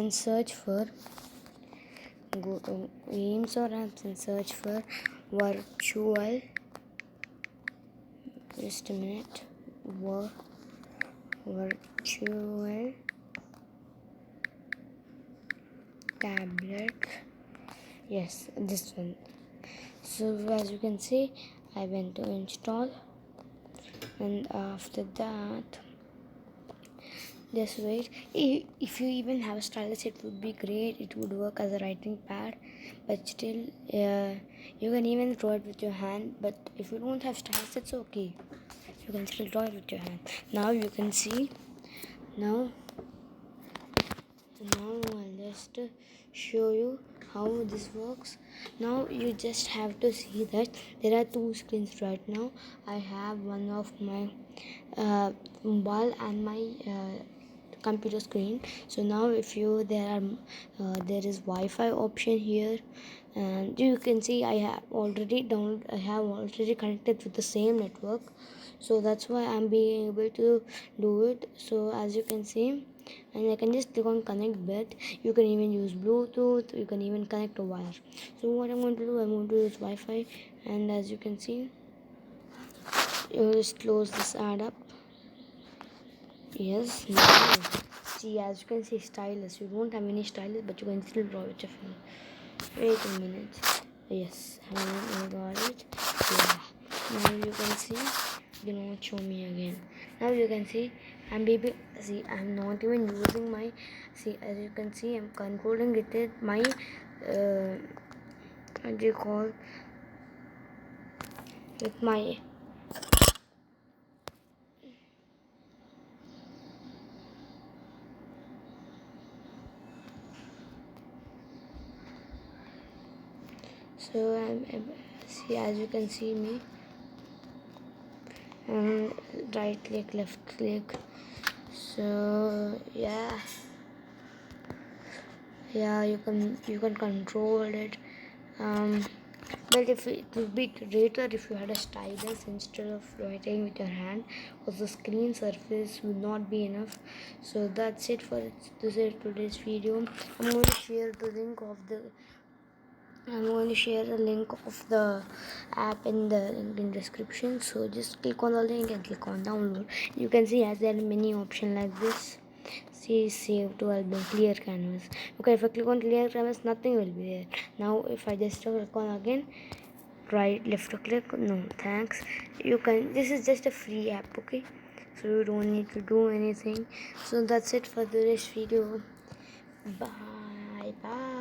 and search for, go to games or apps and search for virtual, just a minute, virtual tablet. Yes, this one. So as you can see, I went to install, and after that, just wait. If you even have a stylus, it would be great. It would work as a writing pad, but still you can even draw it with your hand. But if you don't have stylus, it's okay, you can still draw it with your hand. Now you can see, now I'll just show you how this works. Now you just have to see that there are two screens right now. I have one of my mobile and my computer screen. So now if you there is Wi-Fi option here, and you can see I have already connected with the same network, so that's why I'm being able to do it. So as you can see, and I can just click on connect bit. You can even use Bluetooth, you can even connect a wire. So what I'm going to do, I'm going to use Wi-Fi, and as you can see, you just close this ad up. Yes, now see, as you can see, stylus. You don't have any stylus, but you can still draw with your phone. Wait a minute. Yes, I got it. Yeah. Now you can see, you know, show me again. Now you can see, I'm not even using my, see, as you can see, I'm controlling it with my what do you call, with my see, as you can see me, right click, left click. So yeah, you can control it. But if it would be greater if you had a stylus instead of writing with your hand, because the screen surface would not be enough. So that's it for today's video. I'm going to share the link of the app in the link description. So just click on the link and click on download. You can see as there are many options like this. See, save to album, clear canvas. Okay, if I click on clear canvas, nothing will be there. Now if I just click on again, right, left click, no thanks. You can, this is just a free app, okay, so you don't need to do anything. So that's it for today's video. Bye bye.